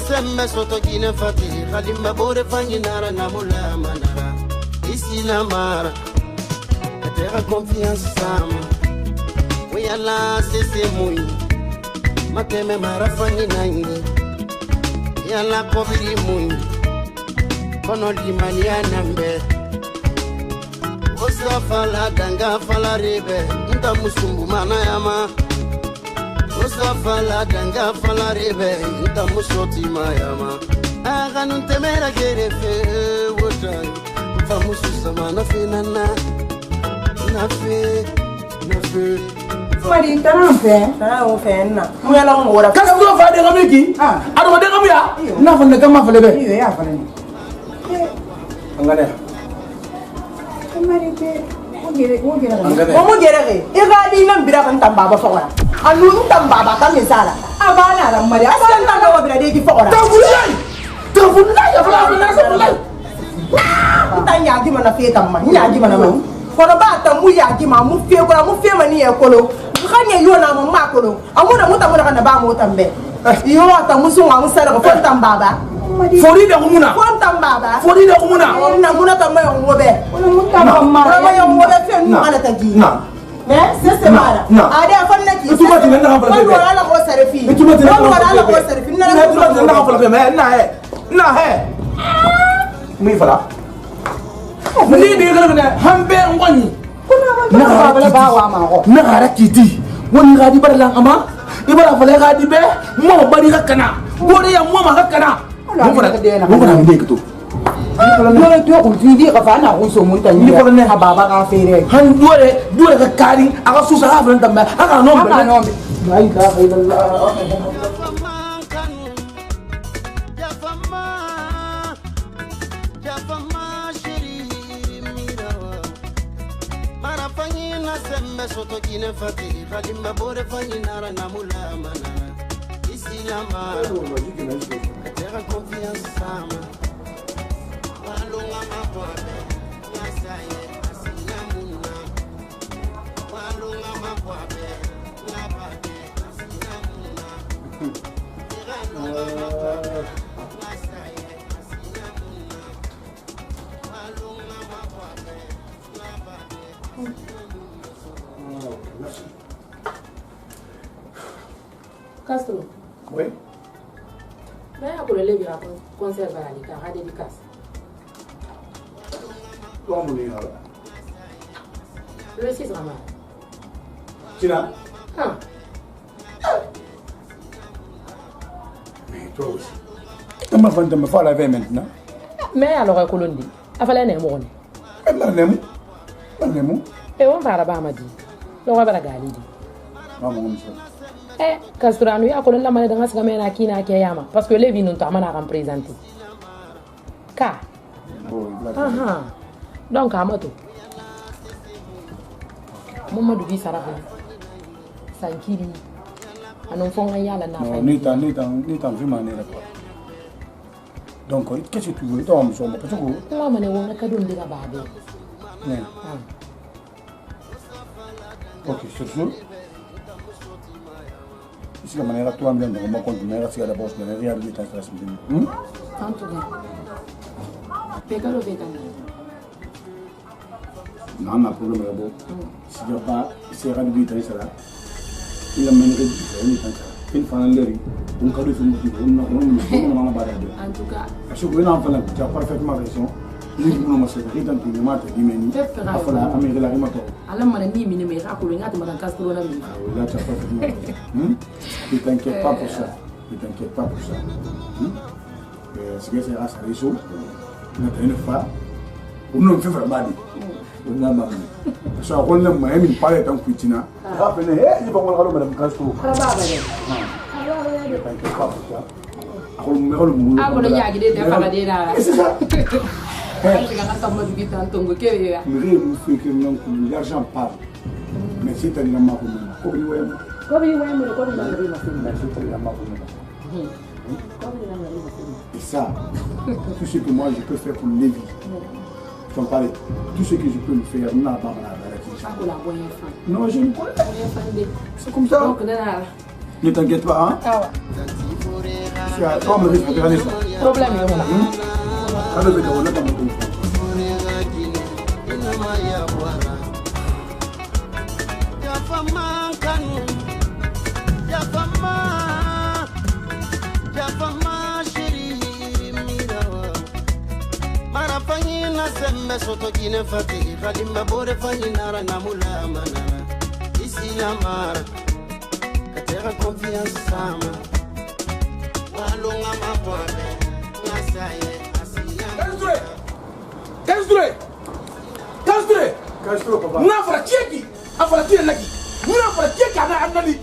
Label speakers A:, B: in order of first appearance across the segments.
A: Sembe soto gine fati Khalimba bore fanyi nara namula manara Ici la mara Atera confiance sama Weyala sese mui Mateme mara fanyi nangi Yala kobiri mui Kono limani anambe Osa fala danga fala rebe Nta musumbu mana yama Osa fala danga fala rebe Nta musoti mayama Aga nuntemera gerefe Wotan Fa musu sama nafe nana Nafe
B: Mari tanam fe na muyala ngora
C: kasto fa de ngamiki ado de ngamu ya na fa ne kama fa lebe
B: iyo ya fa ne
C: angane
B: mari be mo gere ke ega di nan bira kan tamba fa wala anu tamba ba kan misala abana ram mari asan tamba wa bira de ki fa wala
C: tafulai ya fa na sa fulai
B: tanya di mana fe tamma nya di mana ma kono ba ta mu ya di ma mu fe mani e kolo khanya yo na mo ma kolo amuna muta kana ba mo tambe yo ta musu nga musara ko fon baba
C: fori de kumuna
B: fon baba
C: fori de kumuna
B: na muna tamma yo ngobe ona muta mamma yo ngobe fe nu ala tagi
C: na
B: c'est mara ade afan na ki
C: tuma tin na fa
B: ko wala ko sarefi
C: tuma tin
B: wala ko sarefi
C: na fa la me na he mi fala ni bi gele ne hambe ngoni
B: kuna ba wa ma ko
C: na gara kiti woni gadi barla ama ibara fala gadi be mo bari hakana gore ya mo ma hakana mo fara mi de to
B: no to ko ti ka fa na ko so mun tan ni ko ne ha baba ka fere
C: han dore ka kari aka susa ha fran tambe aka no be la ilaha illallah
A: Sembe soto gine fati Khalimba bore fanyi nara namula manara Ici la mara Atera confiance sama Walunga mabwabe Nyasaye asina muna Walunga mabwabe Nabade asina muna Walunga mabwabe Nyasaye asina muna Walunga mabwabe Nabade
D: Castro.
C: Oui.
D: Mais pour le lever à conserver la liqueur, à dédicace.
C: Comment vous voulez
D: Le 6 Rama.
C: Tina.
D: Ah.
C: Mais toi aussi. Tu m'as fait me faire la veille maintenant.
D: Mais alors, à Colombie, il fallait un mot. Et on va à Bamadi. Le roi va la galide. Eh, Castro, nous avons la manière de se faire un kina kiyama. Parce que les vins n'ont pas représenté. Ka. Donc, à moto. Mamadou bi sarafa. Sankiri. Anon fonga yala na fa.
C: Ni tan vraiment ne la quoi. Donc, qu'est-ce que tu veux? Toi, on me parce que
D: Moi, mané wona ka don diga babe.
C: Ok, sur ce. Ici, la manière toi, on va continuer à faire la bosse, mais rien de temps classe.
D: En tout cas. Pekalo vegana.
C: Non, ma problème est bon. Si je pas, c'est rare de vite, ça là. Il a mené une temps. Il faut aller. On peut le faire. On va
D: En tout cas.
C: Parce que vous n'avez pas parfaitement raison. Il faut nous masser. Il tant qu'il m'a dit mais ni. Afala américain la remoto.
D: Alors moi ni mini mais ça coule ngati madan Castro na mi.
C: Là tu as parfaitement raison. Ne t'inquiète pas pour ça. Ne t'inquiète pas pour ça. Ce que c'est à ça réseau. Notre une fois non fait vraiment on n'a pas ça on l'a même il parle tant cuitina rappelez il va voir madame Castro l'argent parle mais c'est à dire et ça, tout ce que moi je peux faire pour Lévi, tu en parlais, tout ce que je peux le faire, non, je ne connais pas. C'est comme ça. Ne t'inquiète pas, hein? Tu as comme le problème.
A: Sembe soto kine fati Khalimba bore fanyi nara namula manara Isi la mara Katera confiance sama Walunga mapwabe Ngasaye asina
C: Castro papa
E: Nafara kieki afara kire laki Nafara kieki ana anali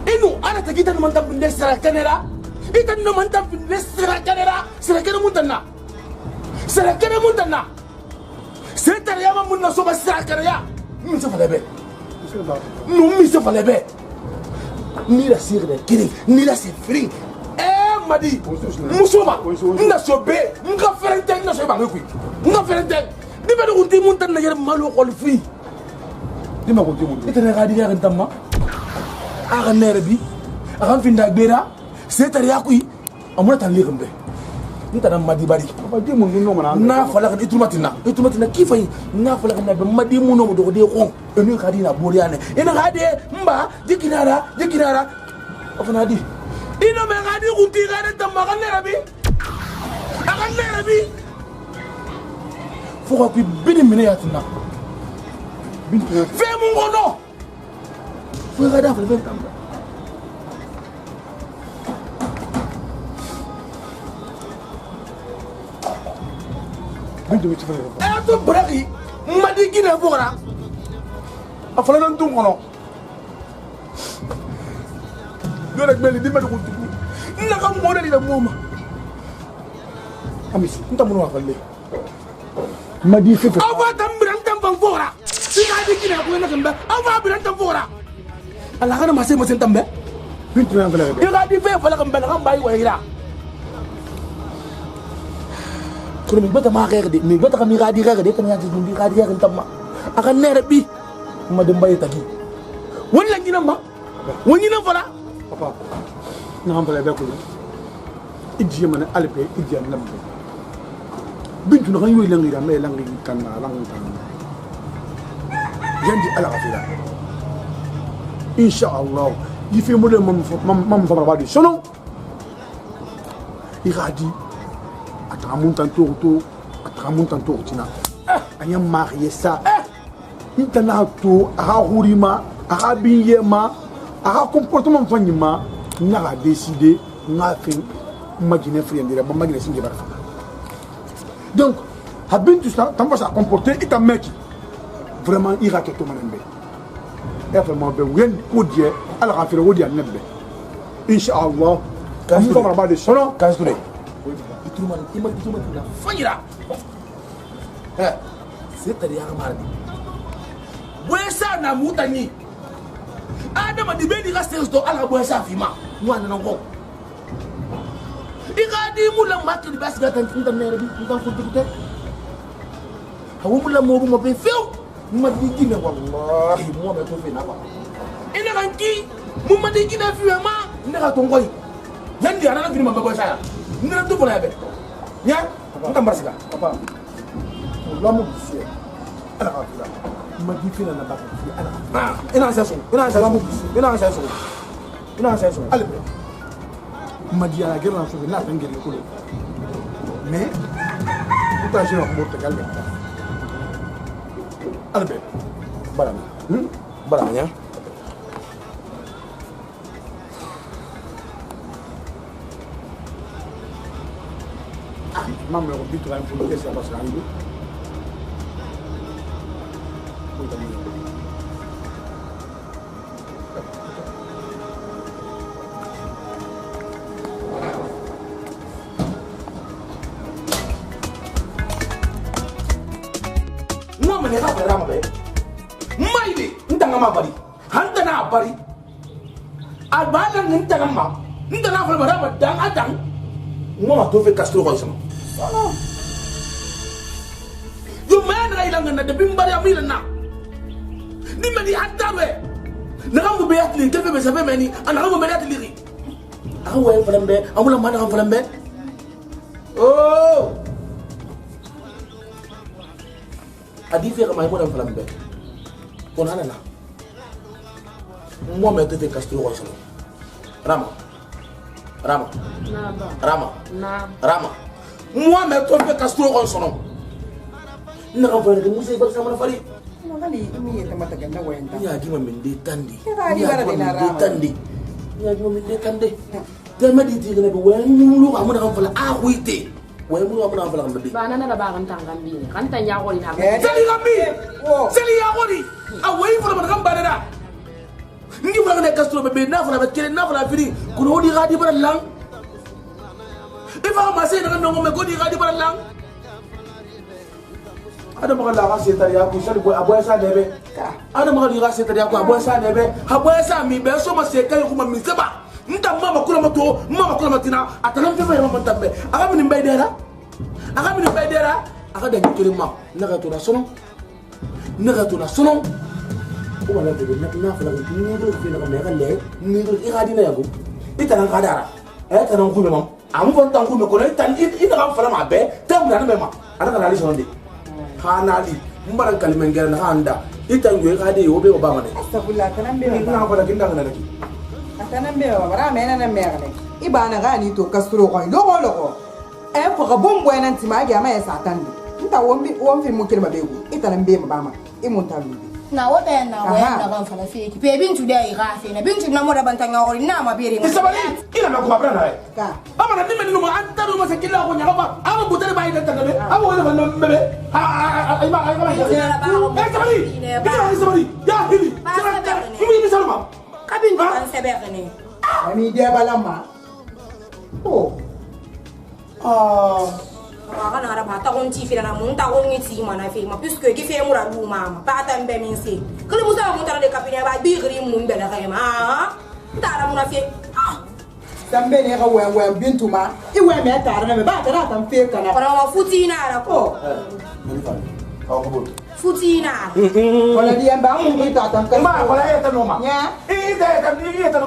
E: Inu ana tagita numanta binde sera kanera Ita numanta binde sera kanera Sera kanera mutana Sera kanera mutana Sera yama munna soba sera kanera Misa falebe Misa falebe Ni la sire de kiri Ni la sire fring Madi Musoba Nga sobe Nga ferente Nga sobe ngekui Nga ferente Dima do kunti muntan na yere malo xol fi dima kunti muntan itene gadi ya ntamma aga nere bi aga finda gbera setari yakui amuna tan ligambe ntana madi bari
C: di mun no mana
E: na fala kan itumatina kifai na fala kan be madi muno mo do de xon enu gadi na boliane ina gadi mba dikinara afana di ino me gadi kunti gadi ntamma aga nere bi faut que bini mine yatina fais mon gono faut regarder le ben tamba
C: bintu mi tfere
E: to braki madi gina bora afala non dum gono do rek meli dimba ko tugu na kam mo dali la moma
C: amisi ntamu no afale Madi fait
E: Ava tambiran tampang fora. Sika dikina ko na kamba. Ava biran tampora. Ala kana masay tambe.
C: bintu na fala
E: Ika di fe fala kamba na bayi wa ira. Ko mi bata ma kay mi bata ka mi ga di ga de tan ya di mi ga di ga tamma. Aka nere bi ma dem bayi tagi. Wala ngina ma. Wani na fala.
C: papa na fala be ko idji man alpe idji an lambe bintu na kan yoy langira me langi kanna langi kanna yandi ala afira insha Allah yife mo de mam fama ba di sono iradi atamun tanto tina anya marié ça intana to aha hurima aha biyema aha comportement fanyima na décider na fin imaginer friendira ba magine singe barfa donc habin tout ça tant ça comporter et ta mec vraiment ira que tout manembe et vraiment be wen odie ala rafira odie nebbe inshallah quand on va parler de sono
E: Kasure itu man na fanyira c'est tari ya mardi wesa na mutani adama di beni gastes to ala wesa fima wana na ngo igadi mulang makri bas gatan internet bi ntan ko dikte hawu mulang mo bu mo be few ma digi ne wallahi mo be to fe na ba ina kanki mo ma digi na fi ma ndaka to ngoy yandi ana na fi ma be ko sa ngina to bola be ya ntan barsiga
C: papa lo mo bisi ala afira ma di fi na ba fi ala
E: ina sa so
C: ale Madi à la guerre, on n'a pas de guerre. Mais, tout à l'heure, on va te calmer. Albert,
E: Balanya.
C: Maman, on dit que tu vas me faire ça parce que
E: Moi, je ne sais pas faire ça. Maïli, ntanga mabari. Hantana bari. Albana ntanga ma. Ntana fa mara badang adang. Moi, ma tofe Castro ko sama. Yo man ra ilanga na de bimbari amila na. Ni mani hattawe. Nagamu be atli kefe be sabe mani, anamu be atli ri. Awe falambe, amula mana falambe. Oh! Adi fait que maïmouna flambe. Qu'on a là. Moi, je te fais Castro Royal. Rama. Rama. Rama. Rama. Moi, je te fais Castro Royal. Non, on va dire que c'est pas ça, mon fali.
B: Non, non, il est mata ganda wenda.
E: Il y a qui m'a mis tandi.
B: Il y a qui m'a mis
E: tandi. Il y a qui m'a mis tandi. Tellement dit que nous avons un peu de ah oui, t'es. Ouais, nous avons un peu de
D: banana la baran tangambi. Kan tan ya wori na.
E: Sali gambi. Sali ya wori. Ah oui, faut le gamba là. Ni vous avez Castro bébé, na vous avez quel na vous avez fini. Qu'on on dira di par lang. Il va ramasser dans le nom mais qu'on dira di par lang. Ada makan lara setaria ku sali boy aboy sa nebe. Ada makan lara setaria ku aboy sa nebe. Aboy sa mi be so ma se kai ku ma mi seba. Nta mama kula mato, mama kula matina. Atalam fe mama tambe. Aga min baydera. Aga min baydera. Aga da kiri ma. Naga to na sono. Naga to na sono. O wala de na fala ku ni do fe na ma galle. Ni do iradi na yago. Ita nan kadara. Ita nan ku me mam. Amu fon tan ku me ko ita ita ga fala ma be. Tam na me ma. Ana kana ali sono de. Hanali mbaran kalimengera na handa itangwe kade yobe obama ne
B: astaghfirullah tanambe
E: na fala kinda ngana ki
B: atanambe wara mena na merne ibana gani to Castro ko logo e ko ga bombo enan tima ga ma ya satandi nta wombi mukir babegu itanambe mabama imuntabi
F: na wobe na kan fala feki pe bintu da ira fe na bintu na mo da bantanga ko na ma bere ma
E: sabali ila na ko babra na
B: ka
E: ama na dimeni no ma antaru ma sakilla ko nyaba ama butare ba ida tangabe ama wala ban bebe ay ma sabali ila sabali ya hili sabali mi salma
F: kabin kan sebere ne
B: ami dia balama oh
F: Kana ara bata kon ti fira na munta kon ngiti mana fe ma puisque ki fe mura lu mama bata mbe min se kele musa munta de kapine ba bi gri mun be la kayma tara muna fe
B: sambe ne ga wen bintu ma I wen me tara na me ba tara tan fe kana
F: kono ma futi na ara ko futi na
B: wala di amba mun ki ta tan
E: ma wala eta no ma
B: nya
E: ita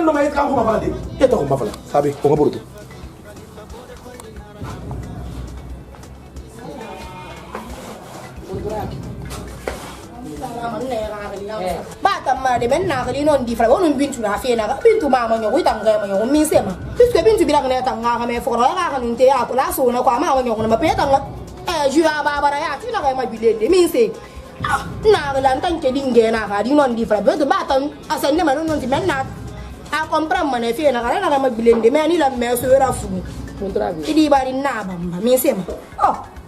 E: no ma ita ko ma fala de ita ko ma fala sabe ko ngaburuto
F: bata ma de men na kali non di fra wonon bintu na fe na bintu ma ma nyo tanga ma nyo min se ma puisque bintu bi la ne tanga ma fo ra ka kan te ya ko la so na kwa ma nyo ma pe tanga ju ba bara ya ti na ka ma bilende min se na la tan ke dinge na ka di non di fra be bata asan ne ma non ti men na a comprendre ma ne fe na ka ma bilende me ni la me so ra fu idi ba di na bamba min se ma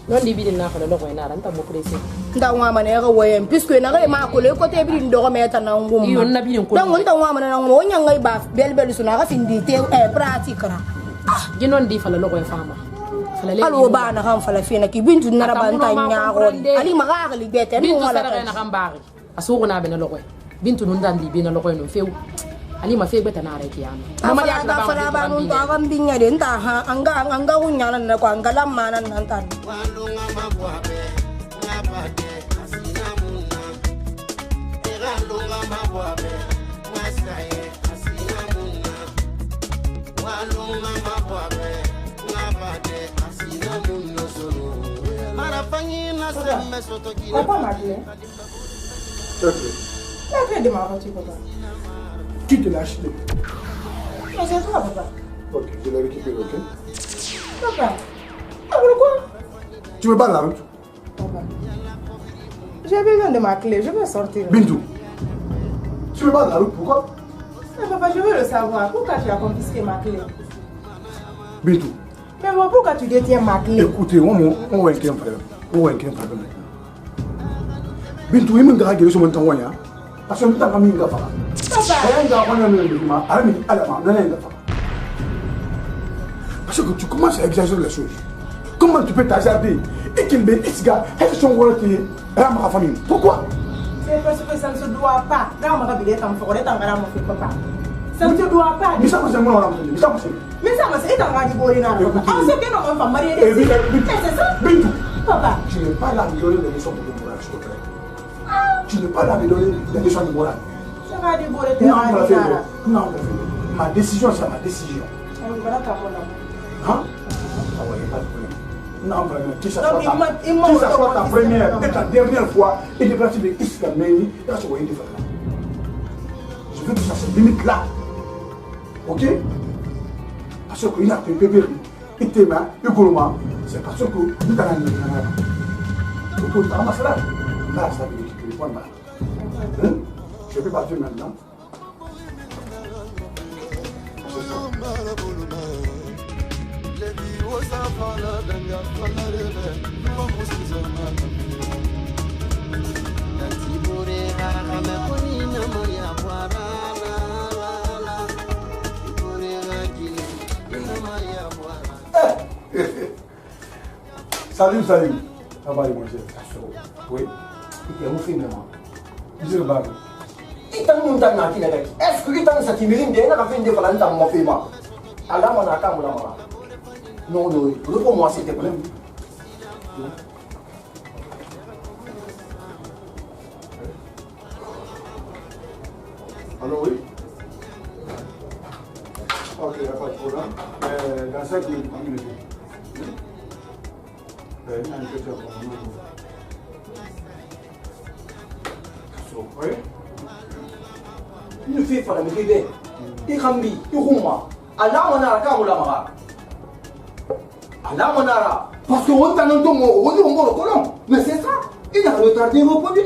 D: non di bidin na fa lo ko na ran ta mo presse
F: nda wa ma ne ga woyen puisque na ga ma ko le ko te bidin do ko meta na ngum
D: iyo na bidin ko
F: donc nda wa ma na ngo nya ngai ba bel suna ga findi te pratique ra
D: ginon di fa lo ko fama fala le
F: alo ba na kan fala fi na ki bintu na ban ta nya ko ali ma ga li bete
D: bintu sara na kan baari asu ko na be na lo ko bintu nun dan di be na lo ko no few ali ma fe beta na re kiyama
F: mama ya da fara ba nun ta kan binya de nta ha anga kunya na ko anga lamma nan nan tan
A: walunga mabwabe ngapate asina munna egalunga mabwabe ngasaye asina munna walunga mabwabe ngapate asina munna solo marafanyina semme soto kila
B: papa ma clé la clé de ma voiture papa
C: Qui te l'a acheté?
B: mais c'est toi papa
C: Ok, je l'ai récupéré, ok?
B: papa pourquoi
C: Tu veux pas la route?
B: papa j'ai besoin de ma clé je veux sortir
C: Bintou, tu veux pas la route, pourquoi?
B: mais papa je veux le savoir pourquoi tu as confisqué ma clé
C: Bintou,
B: mais bon, pourquoi tu détiens ma clé
C: écoutez, on va un problème. On va un problème maintenant. Bintu, il m'a dit que je suis en train parce que je suis en train de faire. Parce que tu commences à exagérer les choses. Comment tu peux t'hasarder et qu'il me dise que est-ce qu'on va te rendre ma famille? Pourquoi?
B: C'est parce que ça ne se doit pas. Là, on va dire que ça ne se doit pas. Ça ne se doit pas.
C: Mais ça, c'est moi.
B: Mais ça, c'est un radio. On sait que non, on va marier. C'est ça?
C: Bintu,
B: papa.
C: Tu n'es pas là à me donner des leçons de morale, s'il te plaît. Tu n'es pas là à me donner des leçons de morale.
B: Ça va déborder.
C: Non, ma décision, c'est ma décision. Hein? Ah ouais, pas de problème. Non, vraiment, que ça soit ta première et ta dernière fois, et de partir de Iskameni, là, tu vois, il est là. Je veux que ça se limite là. Ok? Parce qu'il a fait bébé, il t'aime, il gourmand. C'est parce que tu t'as un peu. Tu peux ramasser là. Là, ça veut dire que tu peux prendre là. Je peux partir maintenant. Salut, salut. Ça va, mon cher. Oui.
E: Il y a un film, moi.
C: Je vais voir.
E: Il t'a mis un temps à Kinaga. Est-ce que tu as un sentiment de la fin de la dans mon film? Alors, on a qu'à me la. Non, non, pour moi, c'était pas.
C: Alors, oui. Ok, il n'y a pas de problème. Dans 5 minutes, on minute. Oui.
E: Il fait faire le bébé. Il rambi, il rouma. Allah on a quand on l'a mara. Allah on a parce que on t'a non tomo, on est au colon. Mais c'est ça. Il a retardé vos produits.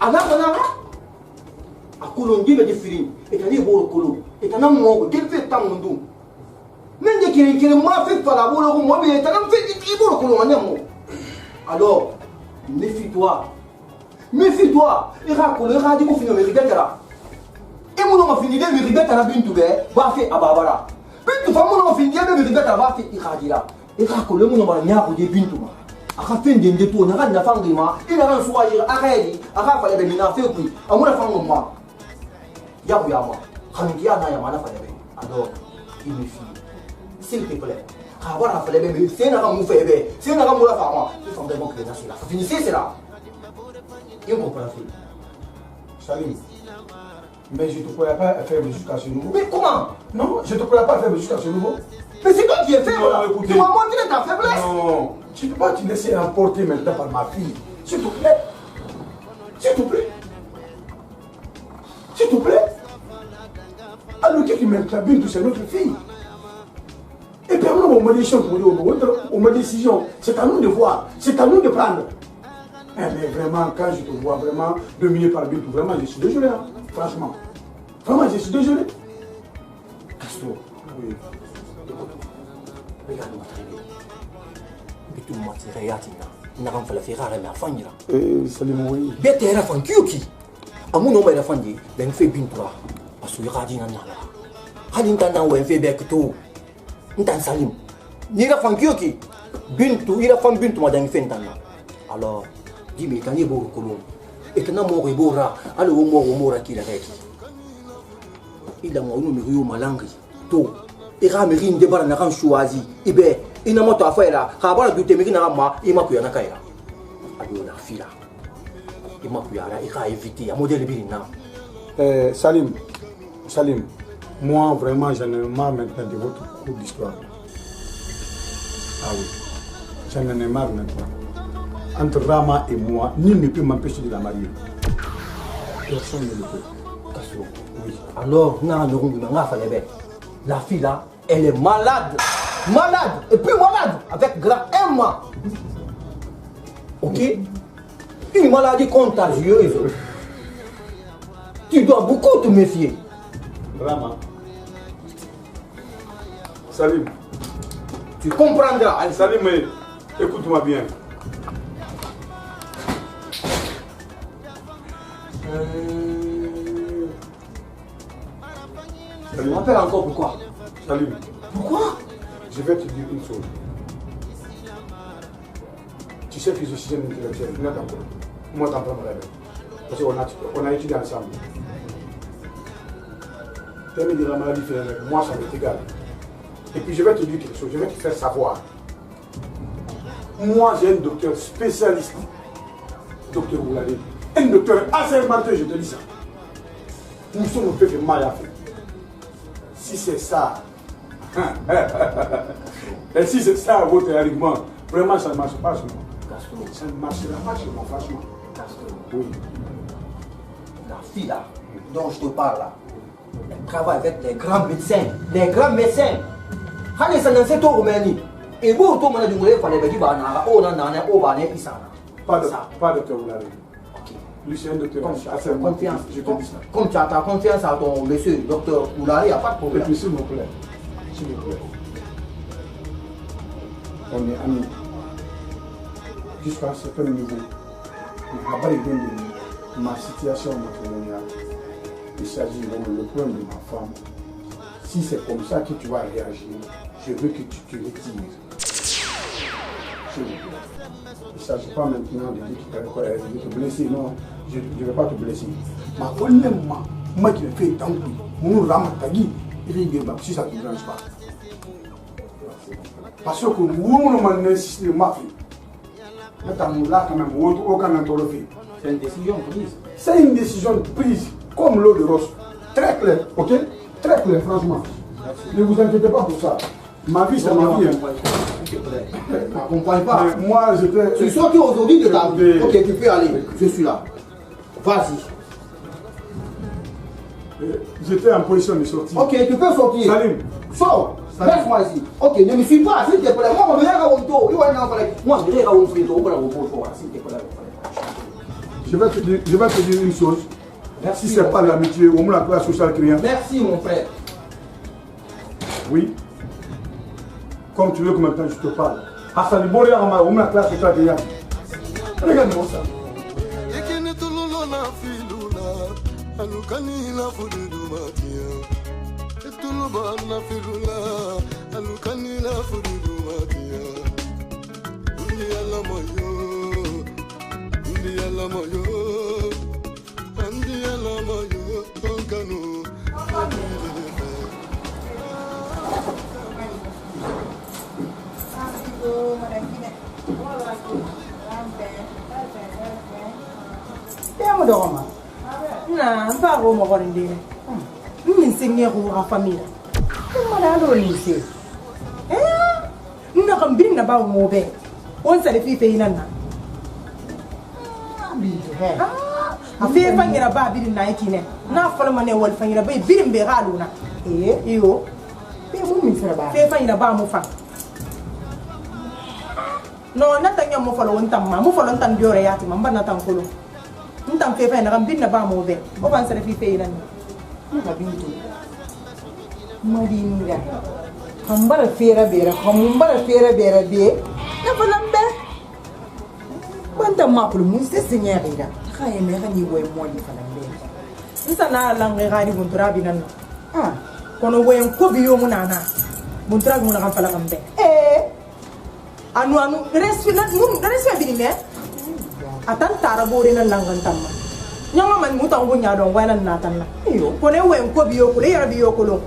E: Allah on a. A colon dit le défilé. Et t'as dit au colon. Et t'as non mon quel fait tant mon dos. Même qui m'a fait faire la boule au moi mais t'as non fait du bon colon en yamo. Alors, méfie-toi. Méfie-toi. Il raconte, il a dit qu'on finit avec là. Et mon nom a fini de me répéter à la Bintu, va faire à Barbara. Bintu, mon nom a fini de me répéter à va faire Iradila. Il raconte, mon nom a niaque de Bintu. À la fin d'un détour, il a une femme de moi, il a un soir, arrête, à la fin de la fin, à mon femme de moi. Yabouyama, Kamikia Nayamana Falebe. Alors, il me fie. S'il te plaît. Avoir la Falebe, c'est un amour fait, c'est un amour à femme. Il faut vraiment que c'est là. Finissez, c'est là. Il comprend la fille.
C: Salut. Mais je ne te pourrais pas faire jusqu'à ce niveau.
E: Mais comment?
C: Non, je ne te pourrais pas faire jusqu'à ce niveau.
E: Mais c'est toi qui es faible là.
C: Écoutez.
E: Tu m'as montré ta faiblesse.
C: Non, tu ne peux pas te laisser emporter maintenant par ma fille. S'il te plaît. S'il te plaît. S'il te plaît. Alors qui m'interdit Bintu, c'est notre fille. Et puis on m'a dit décision. C'est à nous de voir. C'est à nous de prendre. Mais vraiment, quand je te vois vraiment dominé par Bintu, vraiment, je suis désolé. Hein, franchement. Vraiment, je suis désolé.
E: Castro.
C: Oui.
E: Regarde-moi très bien. Bintu m'a tiré à Tina. Il n'a pas fait la faire à la fin.
C: Salim, oui.
E: Bête est la fin. Qui? À mon nom, il a fait dit, il fait Bintu là. Parce qu'il y a dit nan là. Hadin tan nan ouais fait bec tout. Ntan Salim. Ni la fan qui? Bintu, il a fait Bintu madame fait tan là. Alors, dis-moi, quand il est beau colon, et que n'a mort et beau rat, alors au mort qui l'arrête. Il a mon numéro malangue. Tout. Et Ramirine de Baran n'a choisi. Et bien, il n'a pas fait là. Rabala du Témérine à moi, il m'a pu en accueillir. Alors, la fille là. Il m'a pu éviter à modèle Birina.
C: Salim, moi vraiment j'en ai marre maintenant de votre cours d'histoire. Ah oui, j'en ai marre maintenant. Entre Rama et moi, nul ne peut m'empêcher de la marier. Personne ne le peut.
E: Oui. Alors, la fille là, elle est malade. Malade. Et puis malade. Avec grand M. Ok? Une maladie contagieuse. Tu dois beaucoup te méfier.
C: Rama. Salim.
E: Tu comprendras.
C: Salim, écoute-moi bien. Tu me
G: rappelles encore pourquoi?
C: Salut.
G: Pourquoi?
C: Je vais te dire une chose. Tu sais que je suis un intellectuel. Moi, t'en prends pas. Parce qu'on a étudié ensemble. Tu me dis la maladie fait moi, ça m'est égal. Et puis je vais te dire quelque chose, je vais te faire savoir. Moi, j'ai un docteur spécialiste, docteur Oulade, un docteur assermenté, je te dis ça. Nous sommes au fait de mal. Si c'est ça, et si c'est ça votre argument, vraiment ça ne marche pas sur moi. Ça ne marchera pas chez moi, franchement. Oui.
G: La fille là, dont je te parle là, elle travaille avec des grands médecins. Des grands médecins. Quand ils sont dans Roumanie, et vous, tout le monde dit fallait dire
C: pas docteur Oulade. Lui, c'est un docteur assermenté. Je te dis ça.
G: Comme tu as ta confiance à ton monsieur, docteur Oulade, il n'y a pas de problème.
C: Et puis s'il vous plaît, on est amis. Jusqu'à un certain niveau, il n'a pas idée de ma situation matrimoniale. Il s'agit de le problème de ma femme. Si c'est comme ça que tu vas réagir, je veux que tu te retires. S'il vous plaît. Il ne s'agit pas maintenant de dire qu'il va te blesser. Non, je ne vais pas te blesser. Ma honnêtement, moi qui le fais tant pis, mon ramatagi, si ça ne te dérange pas. Parce que nous avons insisté, ma fille. Là, quand même, c'est une décision prise. C'est une décision prise, comme l'eau de rose. Très clair, ok? Très clair, franchement. Merci. Ne vous inquiétez pas pour ça. Ma vie, c'est ma vie.
G: Je n'accompagne pas.
C: Mais moi, j'étais.
G: Tu sorti aujourd'hui de ta vie. Ok, tu peux aller. Je suis là. Vas-y.
C: J'étais en position de sortir.
G: Ok, tu peux sortir.
C: Salim.
G: Sors. Laisse-moi ici. Ok, ne me suis pas, s'il te plaît. Moi, je vais à Wonto. Moi, je vais à Wonto.
C: Je vais te dire une chose.
G: Merci.
C: Si ce n'est pas l'amitié, au moins la classe sociale client.
G: Merci, mon frère.
C: Oui. Comme tu veux que maintenant je te parle. Hassan Boria, au moins la classe sociale client. Regarde-moi ça.
B: Nah, pas au moment de dire. Nous enseignons à la famille. Comment on a lycée? Nous n'avons bien pas au mauvais. On s'est fait faire une a fait fangira ba birin na yake ne na falma ne wal fangira bai birin bai halu na iyo be mun min sara ba fe fangira ba mu fa no na tanya mu falo on tamma mu falo tan diore yati man ban tan kolo ntam fe fangira kan bin na ba mu be o ban sara fi fe ina ni ba bin to madinga kambara fera bera kambara fera bera be na falambe banta ma pulu mun se senyera kaya me hani boy mo di falambe nsa na langue gari buntura binan kono boyen ko biyo munana buntura mun kan fala kambe anu resfina mun resfa binime atan tarabore na langan tamma nyama man mutan gonya don wayna na tanna iyo kono wen ko biyo ko yara biyo ko lo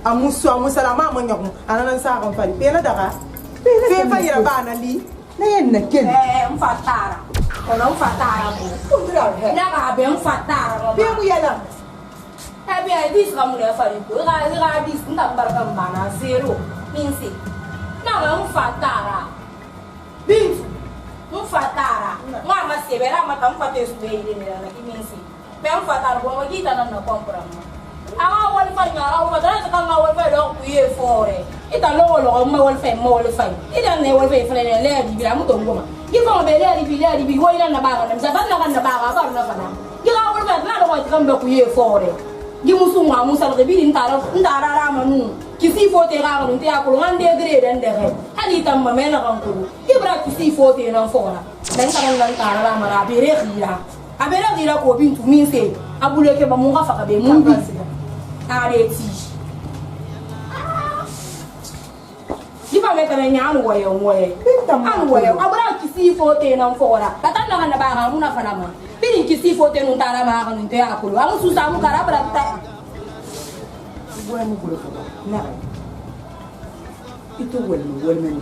B: amusalama mo nyako ananan sa kan fali pena daga fe fa yara bana li na yen na ken
F: mfatara kono mfatara ko kundira na ga be mfatara
B: be mu yala
F: tabi ai dis ga mu le fali ko ga dis nda barka bana zero minsi na ga mfatara bintu mfatara mama sebera mata mfate su be ile na kiminsi be mfatara bo ngita na comprendre awa wal fa nyara o madara ta nga wal fa do ku ye fore ita lo lo ma wal fa ida ne wal fa fere ne le bi la muto ngoma gifa be le bi wo ina na ba na mza ba na ba ba na fa na gira wal fa na do ko ta ku ye fore gi musu ma musa de bi ndara ra manu kisi fote ga ga nte akulu ngande gre den de he hali tam ma mena kan kulu ibra kisi fote na fora dan kan nan tara ra mara bi re khira abera gira ko bintu min se abule ke ba mun ga faka be mun bi areti diba me kana nya anu wayo moye anu wayo abra kisi fote na mfora tatanda kana ba ga muna fana ma bini kisi fote nun tara ma ga nun te akulu amu susa mu kara bra ta boy mu gulo na itu wal men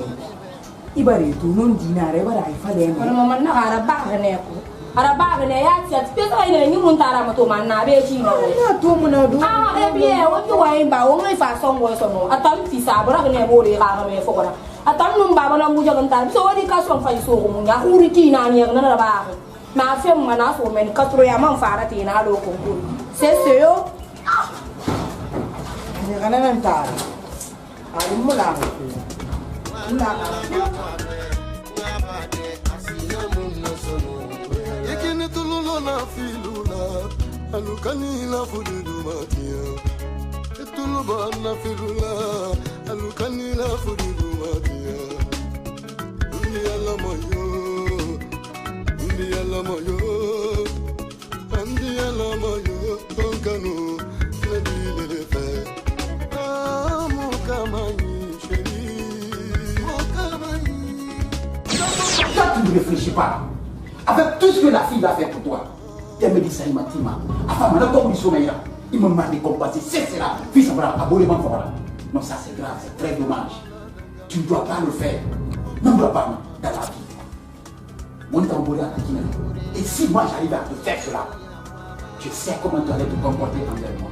F: ibare tu non dinare bara ai fa de ma man na ara ba ne ko ara ba ne ya ti ati pe ina ni mun tara ma to man na be chi na na to mun na do e bi e wo ti wa ba wo ngai fa song wo so no atam ti sa bara ne mo re ga me fo ko atam num ba na mu jagan tar so wadi ka so fa so ko mun ya huri ki na ni na ba na fe mu na so men ka tro ya man fara ti na lo ko ko se yo ni ga na nan tar ali mu la
H: Ikini tululo na filula alukani la fududu matia tuluba na filula alukani la fududu matia undi ala moyo andi ala moyo tonkanu nadile le fe amukamani
E: Toi, tu ne réfléchis pas. Avec tout ce que la fille va faire pour toi. Elle me dit ça, il m'a dit, il me m'a décompassé. C'est cela. Fils, ça va abonnement. Non, ça c'est grave, c'est très dommage. Tu ne dois pas le faire. Non, dois pas dans la vie. Mon tambour à et si moi j'arrive à te faire cela, je sais comment tu allais te comporter envers moi.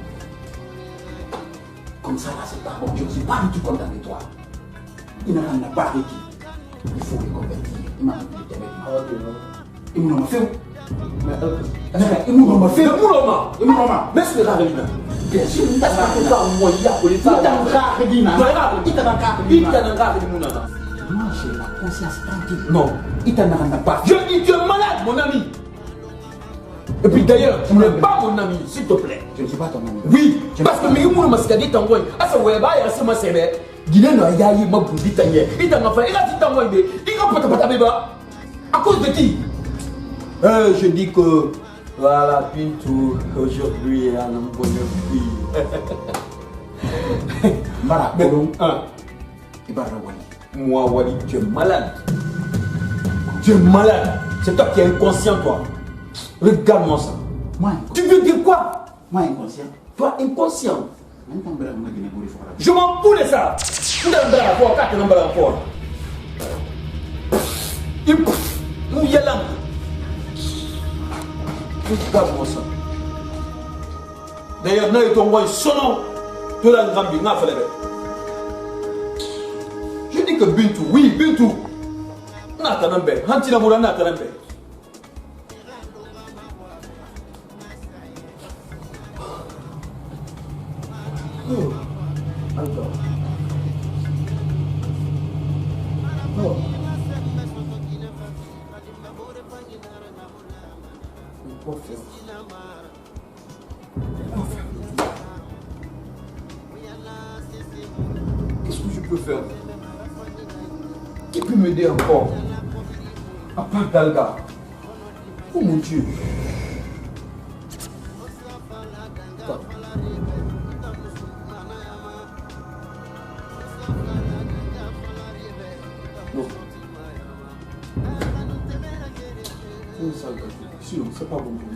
E: Comme ça, là, c'est pas bon. Je ne suis pas du tout content de toi. Il n'en a pas arrêté. Il faut le convertir. Il m'a dit, il m'a fait. Il m'a fait. Mais c'est la réunion. Bien sûr, il t'a pas moyen pour les femmes. Moi, j'ai la conscience tranquille. Non, il t'en a pas. Je dis, tu es malade, mon ami. Et puis d'ailleurs, tu n'es pas mon ami, s'il te plaît. Je ne suis pas ton ami. Oui, parce que Miguel Mascadi t'envoie. Ah, ça, ouais, bah, il y a ce matin. Guinée n'a pas eu ma bougie taillée. Il t'a fait, il a dit t'envoyer. Il n'a pas de à cause de qui? Je dis que voilà, Pintou, aujourd'hui, elle a une bonne fille. Voilà, moi, Wally, tu es malade. Tu es malade. C'est toi qui es inconscient, toi. Regarde-moi ça. Moi, tu veux dire quoi? Moi, inconscient. Toi, inconscient. Je m'en fous de ça. Tu n'as pas rapport, tu n'as pas rapport. Regarde-moi ça. D'ailleurs, nous avons envoyé son nom. Tu l'as entendu, n'a fait. Je dis que Bintou, oui, Bintou. N'a pas d'ambé. Hantina Moura n'a pas d'ambé. Encore. Oh. Qu'est-ce que je peux faire? Qui peut m'aider encore? À part Dalga. Oh mon Dieu. Sinon, c'est pas bon pour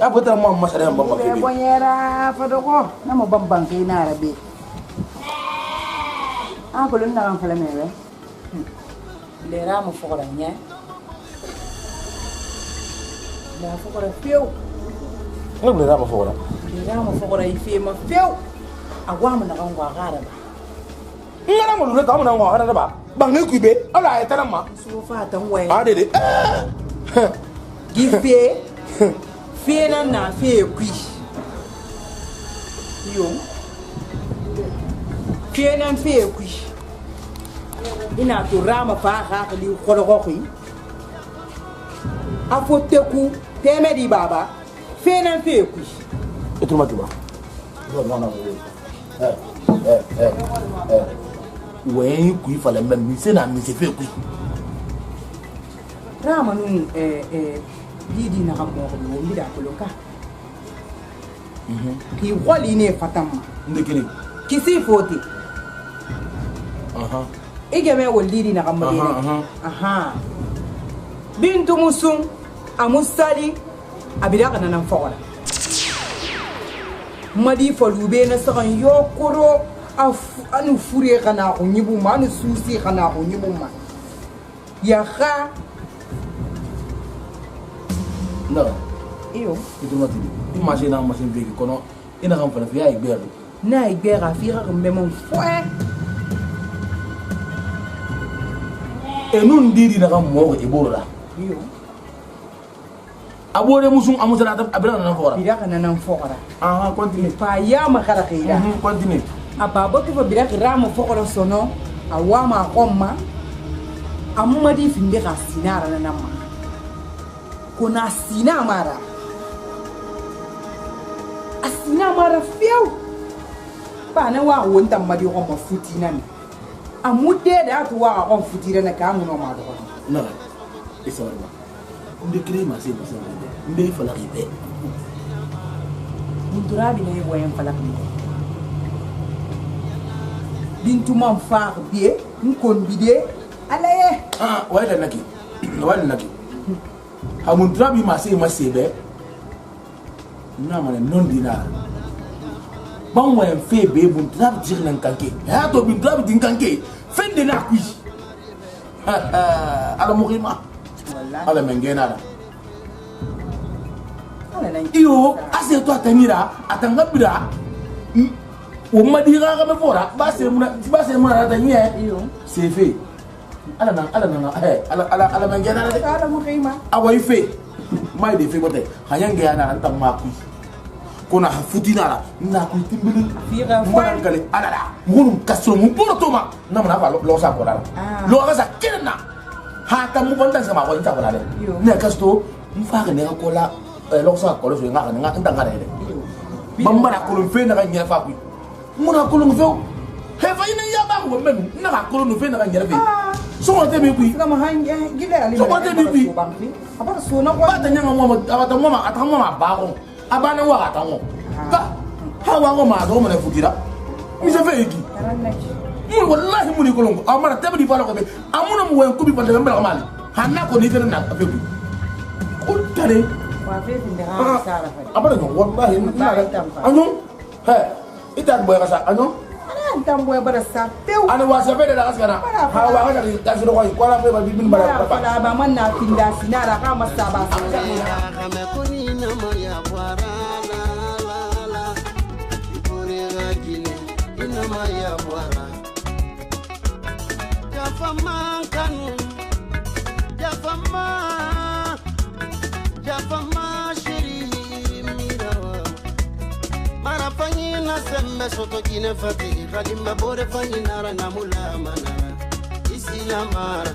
E: ya putar mu masara yan babba
B: ke bonyera fa do ko na mo bambang ke na arabe ko lun na kan fala mebe le ra mo fokora nya la fokora fiu
E: nga bule rama fora
B: rama fora ife ma feu agwa mu na kan gwa gara ba
E: ngara mo lule ta mo na ngwa gara ba bangi ku be ala eta na ma
B: so fa tan wai
E: de
B: gife fe na fe ku yo fe na fe ku ina to rama fa ga li kholo ko afoteku temedi baba fe na fe ku
E: etu ma tuba non ouais kui fallait même misser na misser fait kui
B: rama nun didi na mo ko mi da ko loka ki wali ne fatam
E: ndekele
B: kisi foti ige me wol didi na mo ne bintu musum amusali abida kana nan fawala madi falube na sakan yokoro anu fure kana ko nyibuma anu susi kana ko nyibuma ya kha
E: no
B: iyo
E: itu mati imagine na machine veki kono ina kan fala fiya igberu
B: na igbera fira ko memo fwe
E: enun didi na kan mo ibora
B: iyo
E: abore musum amusala abira na fora
B: bida kana nan fora
E: continue
B: pa ya makara khida
E: continue
B: ababo to bida ramo fora sono awama komma amumadi finde ka sinara na namma kuna sina mara asina mara fiu pa na wa wonta madi ko ma futi nan amude da to wa ko futi na ka mu no ma do
E: na isa wa ndekire ma se basa mbe fala ribe
B: muturabi ne boyen fala ko bintu man fa biye nkon bide alaye
E: wala naki hamun trabi ma se be na mane non dina ban wayan fe be bun trabi jirnan kanke ha to bin trabi din kanke fen de na kui ala muhima ala mengena iyo ase to atanira atangabira o madira ga me fora ba se muna tanye iyo sefe ala mengena
B: ala muhima
E: awai fe mai de fe bote hayange yana anta maku kona futina na ku timbili
B: fira
E: mara kale ala munum kaso mu portoma na mana ba lo sa ko la lo ga sa kirna ha ta mu bonda sama ko inta ko la ne kasto mu fa ga ne ko la lo sa ko lo so nga anta ngare de bambara ko lo fe na ga nya fa ku muna ko lo fe he fa ina ya ba ko men na ga ko lo fe na ga nya fe so ko te mi ku
B: na ma hanje gile ali
E: so ko te mi ku
B: apa so na ko
E: ba ta nya mo ma ba ko abana wa atango ka hawa ngo ma do mane futira mi se feki mu wallahi mu ni kolongo amara tabi di falo ko be amuna mu wen kubi pande mbala mali hanna ko ni tere na afeku ko tare
B: wa fe ndira sara fa
E: abana no wallahi anyo he ita boy ka sa anyo
B: ana tamboy bara sa pew
E: ana wa sa fe da askara hawa ga ka siro ko ko la fe ba bin bara
B: ba ba man na tinda sinara ka masaba sa
A: Maya Buara Jafama Kanu Jafama Shiri Mirawa Marafanyi na sembe soto kine fati Kalimba bore fanyi nara namula manara Isi la mara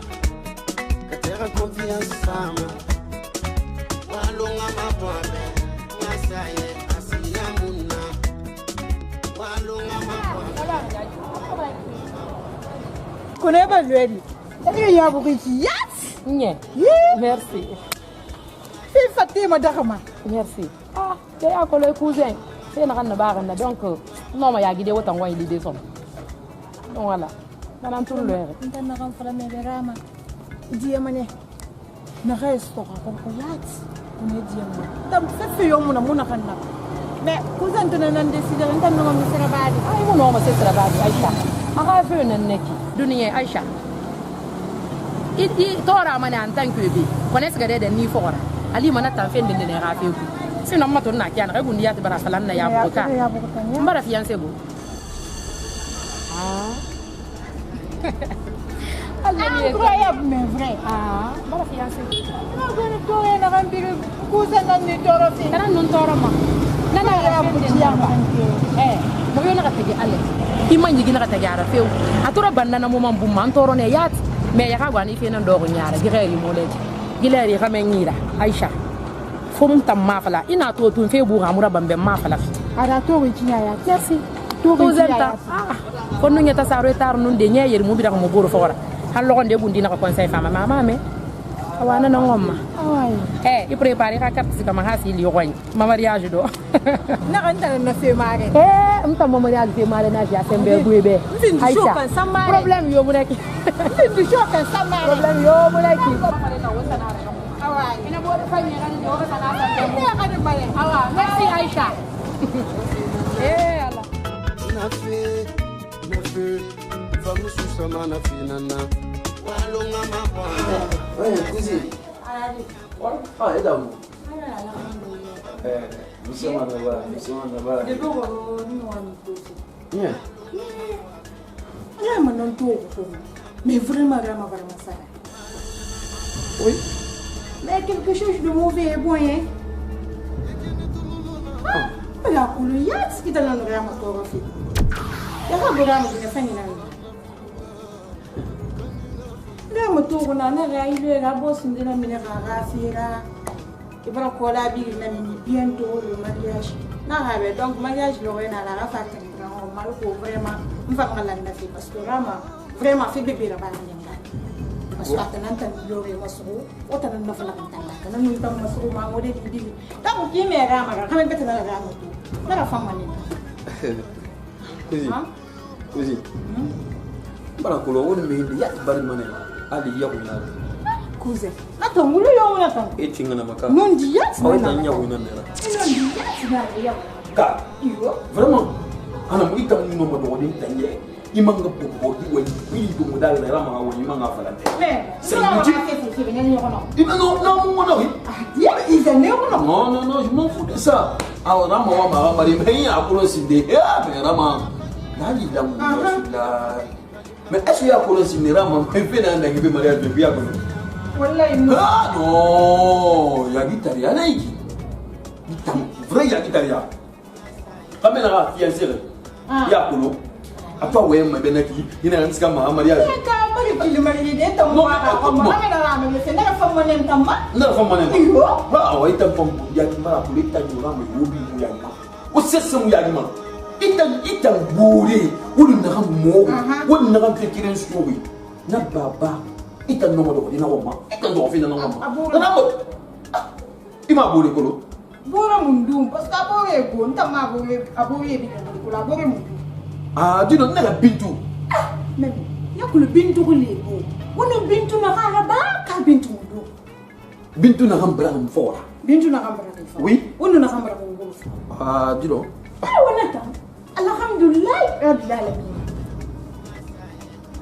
A: Katera confiance sama Walunga mabwabe Nasaye asina muna Walunga mabwabe
B: connais pas lui. Il y a beaucoup de yes.
D: Merci.
B: Fais Fatima Darama.
D: Merci. Ah, tu as collé cousin. C'est na na ba na donc non ma ya gide wota ngwa idée son. Donc voilà. Na tout le reste.
F: Nta na kan fala me berama.
B: Dia mane. Na resto ko yat. On est dia mane. Tam fe yo muna kan na. Mais cousin tu nan décider nta na ma sera badi.
D: Ay mo no ma sera badi Aisha. Aga fe na neki. Dunia Aisha. Iti tora mana antan kubi. Kones gade da ni fora. Ali mana tan fen de ne rafe ku. sinon ma to na kiana ka gundi ya te bara falan na ya buka mbara fiancé go
B: incroyable mais vrai
D: mbara fiancé
B: na gona to na gambiri kuza na ni toro fi
D: kana non toro ma nana ya bujiya ma mo yo na ka tege ale imanyi gina ka tege ara feu atora bandana mo man bumman toro ne yat mais ya ka gwani fe nan dogo nyaara gireri mo leji gileri ka men nyira Aisha fom tam mafala ina to tun fe bu hamura bambe mafala
B: ara to wi tinya ya merci to
D: to
B: wi tinya
D: zenta ko nunya ta sa retar nun de nyayer mu bi da mo boro fora hal lo de gundi na ko conseil fama mama me awana na ngomma i prepare ka carte kama hasi li yogoy ma mariage do
B: na kan ta na fe mare
D: mta mo mariage fe mare na ja sembe buebe Aisha problème yo mu nek
B: du shokan samare
D: problème yo mu nek
B: ina bo da fanya ran yo ka na ta ne ka de bare
D: merci Aisha ala
A: na fe vamos susama na finana walonga mapwa
G: Cousin. Ah, et d'amour. Nous sommes en Navarre.
B: Mais vraiment, ça.
G: Oui.
B: Mais quelque chose de mauvais est bon, hein? La couleur, ce qui est dans le gramme à toi, il y a un gramme de famille. Gramme à toi, on a un rail, la bosse, une de la minère à Rafira. Il va coller bientôt le mariage. Donc, mariage, le reine à la rafale, vraiment, on va pas la faire parce que vraiment, fait bébé là-bas. Parce que tu as l'oré masoro, ou tu as une affaire à la nous sommes masoro, ma modèle du dit. Donc, qui m'est rama, quand même, tu as la rama. La femme manée.
G: Cousin. Barakolo, on me dit, y'a pas de monnaie. Allez, y'a une autre.
B: Cousin. Attends, vous l'avez eu attends.
G: Et tu n'as pas.
B: Non, dis y'a.
G: Oh, il y a une autre.
B: Non, dis y'a.
G: Car, vraiment, on a mis un nombre de mots il manque de beaucoup de oui, de modèle de rama ou il manque à faire. Mais c'est une non, je m'en fous de ça. Alors, rama, mais à Colossidé, mais rama, mais est-ce qu'il y a Colossidé, rama, mais fait un agrippé mariage de Biago? Ah non, il y a Guitaria, vrai, il y a Guitaria. Amènera, fiancé, il y a Colo. A toi, ouais, ma benaki, il y a un scam à mariage.
B: Il m'a dit, non,
G: ah, ouais, t'as pas Yagma, pour l'état du ram et Ruby Yagma. Ou c'est son Yagma. Il t'a bourré, ou le n'aura mort, ou le n'aura fait qu'il y ait un story. N'a baba, il t'a nommé de Roma, il t'a nommé de Roma. Il m'a bourré, Colo.
B: Bourra Mundum, parce qu'à bourré, bon, t'as m'a bourré, à bourré, collaborer.
G: Ah, tu n'as pas bintu.
B: Mais il y a que le bintu qui est beau. On a bintu na haraba, ka bintu do.
G: Bintu na hambra fora.
B: Bintu na hambra fora.
G: Oui.
B: On na hambra fora.
G: Ah, dis donc.
B: Ah, on attend. Alhamdulillah, rabbil alamin.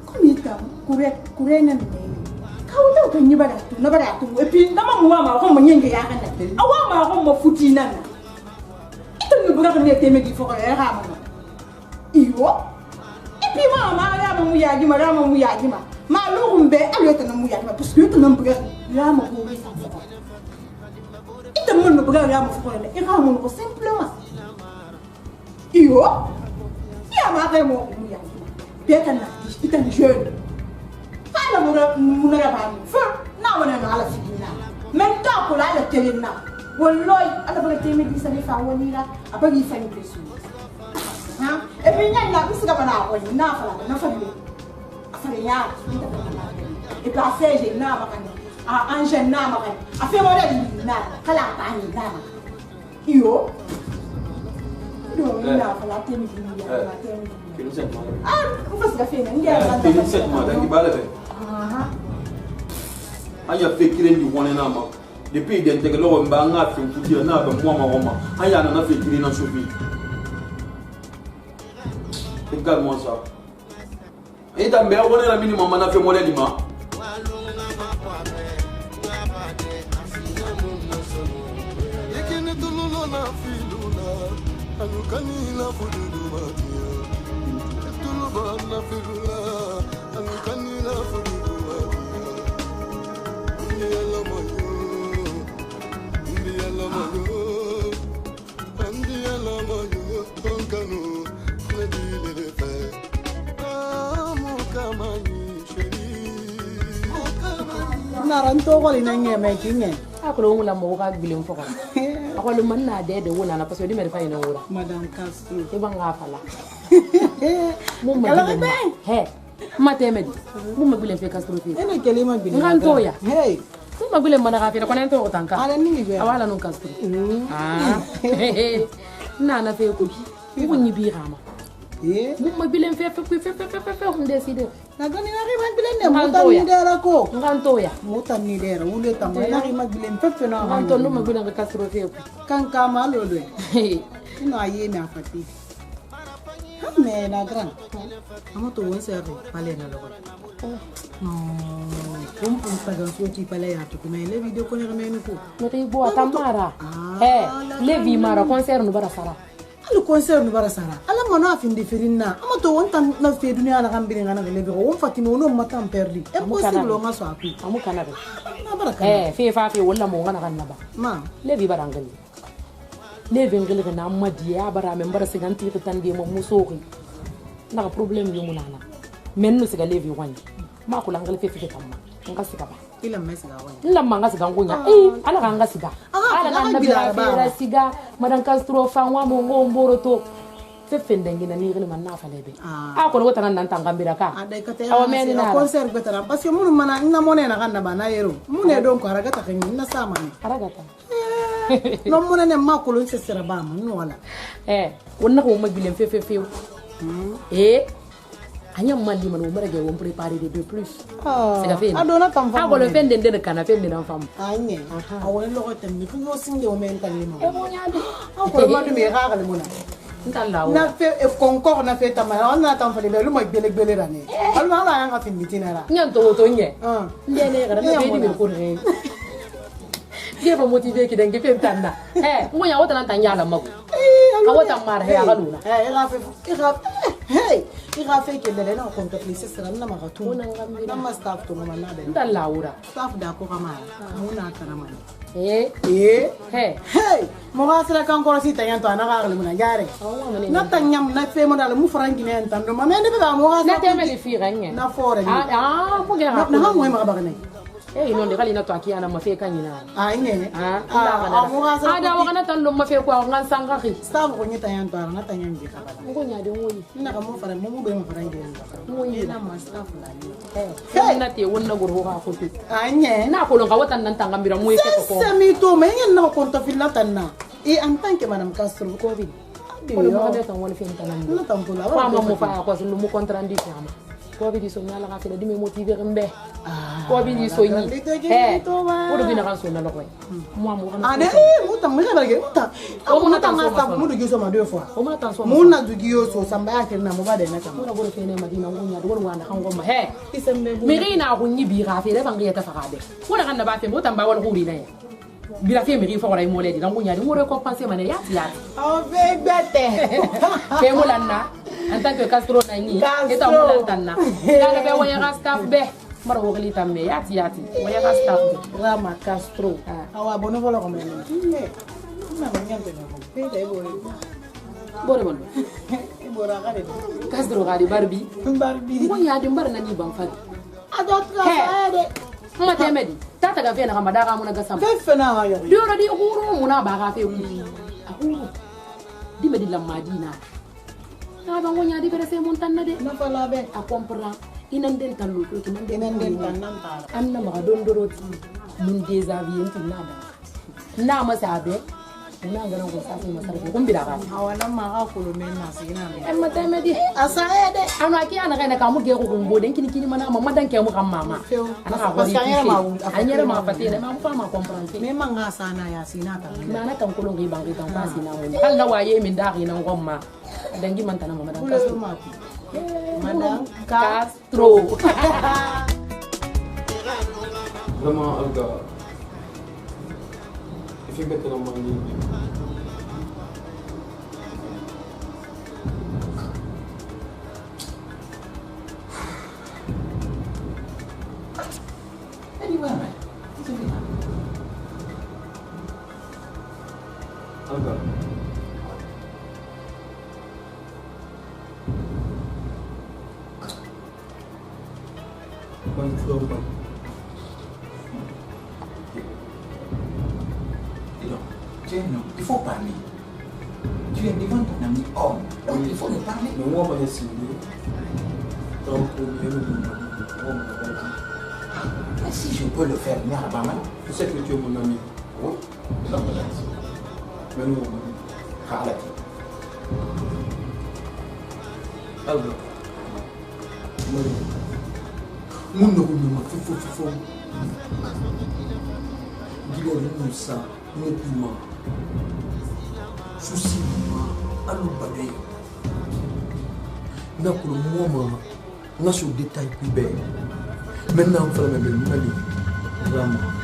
B: Comme il t'a courir na me. Ka wala ko ni baratu, na baratu. Et puis ndama muwa ma ko manyenge ya kana. Awa ma ko mo futi nana. Ito ni bura ni teme di fora ya ha ma. Iyo. Et puis maman, là, mon yagi, madame, mon yagi, ma l'ombe, elle est un mouillage, parce que tu n'as pas là, mon bourré sans foi. Il te montre le bras là, mon frère, et ramon simplement. Iyo. Il y a ma rémo, mon yagi. Pierre, il est un jeune. Pas la mouna, feu, non, on est à la figure. Même tant pour la télé, là. Walloy, à la vérité, mais il s'est fait à Walila, après il fait une blessure. Et puis, il y a une affaire qui est là, et puis, après, j'ai une affaire qui est là, après, moi, j'ai une affaire qui est là, yo, il y a
G: regarde-moi ça. Et ta mère, on est la minimum, on a fait mon élément.
H: nafilula anukanila fududumatia tuluba nafilula anukanila fududumatia ndiyala mayo tonkanu nadilelefe amukamani sheri
B: naranto ko linanye mekinge
D: akolo ngula mo ka bilim foko akolo man na de wona na paso di mer fay na wura
B: madame Castro
D: e banga fala mo ma he mate med mo ma bilim fe Castro fi
B: ene kelima bilim
D: nganto ya
B: hey
D: mo ma bilim mana ka fi ko nento tanka
B: ala ni be
D: awala non Castro na fe ko ko ni bi rama mo ma bilim fe on décider
B: na gani na ri man bilen ne mutan ni dera ko
D: nganto ya
B: mutan ni dera wule tam na ri man bilen pepe na
D: nganto no ma bilim ka Castro fe
B: kan kama lolo ino aye me afati me na gran amo to won se ro pale na logo no kum pun pagan suoti pale ya to me le video ko ne me ko
D: no te bo atamara le vi mara concert no bara sara
B: alu concert no bara sara ala mano afin de firinna amo to won tan na fe dunia na kan biringa na le bi won fatino no matam perdi e possible ma so api
D: amu kana be
B: na baraka
D: fe fa fe wala mo ngana kan naba
B: ma
D: le vi barangali le vi ngali na madi ya bara me bara siganti to tan de mo musoki na problem yo munana menno siga le vi wani ma ko langal fe fe tamma nga siga ba
B: ila mesiga wani
D: ila manga siga ngunya ala kanga siga ala na bira siga madan Castro fa wa mo ngomboro to fe fendengi na ni man na fa lebe ko wota nan tangambira ka
B: adai kate awa meni na concert betara parce que mun mana na mone na kanna bana yero mune don ko haragata kan na sama ni
D: haragata
B: no mune ne ma ko lon se sera ba mun wala
D: wonna ko ma bilem fe anyam mali man mo rege won préparer de plus c'est ga fait
B: adona tam fa
D: ko le fende de kana fende na fam
B: anye awon lo ko tam ni ko singe o men tan ni mo
D: mo nyaade
B: ko ma du me ga ga mo na
D: ndalla
B: na fe e concours na fe tam na tam fa le lu ma gbele rane alma la nga fin mitina ra
D: nyanto to nye ndene ga na be di me ko re dia ba motiver ki dengue fe tanna mo nya wota nan tan yala mako awota mar he aga duna
B: iga fe ke le na ko to please sera na ma gatu na ma staff to ma na de
D: ndalla ura
B: staff da ko kama mo na kana ma mo ga sera kan ko si tan to na ga le mo na jare na tan nyam na fe mo dal mu frangi ne tan do ma me ne be ga mo ga
D: na teme le fi ranye
B: na fore
D: mo ga
B: na ha mo ma ga ba ne
D: non de kali na to akiana ma fe kanyina
B: nye
D: ada wakana tan lo ma fe ko ngan sanga ki
B: staff ko nyita yan to na tan yan ka ba
D: ko nya de ngoyi
B: na ka mo fara mo be mo fara ngi
D: ngoyi
B: na ma staff la ni
D: na te wonna goro ha ko tu
B: nye
D: na ko lo ka watan nan tanga mbira mo yeke ko
B: semi to me nyen na ko to filla tan na en tant que madame Castro ko bi
D: ko mo de tan wona fe tan
B: na tan ko la
D: wa mo fa ko so mo contrandi chama ko bi di so nyala ka fe di me motiver mbe ko bi di so ni ko do bina kan so na lo ko mo kana
B: ade mo tan me ba ge ta mo na tan sa mo do giso ma deux fois
D: o mo tan so
B: mo na du giyo so samba ya kirna mo ba de na kam
D: mo na go fe ne madina ngunya do wanda kan gomma mi rina ko ni bi ga fe de bangi ta fa de ko na kan na ba fe mo tan ba wal huri na ya bila fe mi ri fo ko ray mo le di ngunya di mo re compenser mané ya
B: o be gbete
D: ke mo lanna en tant que Castro na ni eta mo lan tanna kana be waya ga staff be mara wo kali tamme yati waya ga staff
B: Rama Castro awa bono vola ko men na ba nyante na ko pe de
D: bore bon
B: bora ga de
D: Castro ga di Barbie mo ya di mbar na ni ban fa
B: adot ga fa de
D: ma temedi tata ga fe na kamada ga mo na ga sam
B: fe na wa yo
D: diora di huru mo na ba ga fe ku ahuru di medi la madina na ba ngonya di bere se mon tan na de
B: na fa la be
D: a comprendre inan den tan lu ko inan
B: den tan nan ta
D: anna ma don doroti mun désavie nti nada na ma sabe na ngana ko sa ma sarfe kun bida ga
B: awana ma ga ko men na sigina me
D: amma temedi
B: asa ede
D: ana ki ana kana ka mu ge ko ngbo den kini mana ma madan ke mu kan mama ana ka ko anyere ma fatene ma fa ma comprendre
B: me ma nga sana ya sina ta
D: na na kan ko ngi bangi tan pa sina mo Allah waye min da ina ngomma dangi man tan ma madan Castro
B: Madame
D: Castro
I: Vraiment Alga il fait mettre dans mon lit
G: dit ouais, mais c'est bien. Encore. Il faut parler. Tu es devant ton ami homme. Donc il faut lui parler.
E: Mais moi, je vais signer. Donc,
G: si je peux le faire, Nyarabama,
E: tu sais que tu es mon ami.
G: oui, non,
E: Mais nous,
G: Khalati.
E: alors, mon nom est fou. Dis-moi, nous, ça, nous, piment. Souci, à nous balayer. N'a pour le moment, on a ce détail plus belle. Maintenant, on fait la même chose. Vraiment.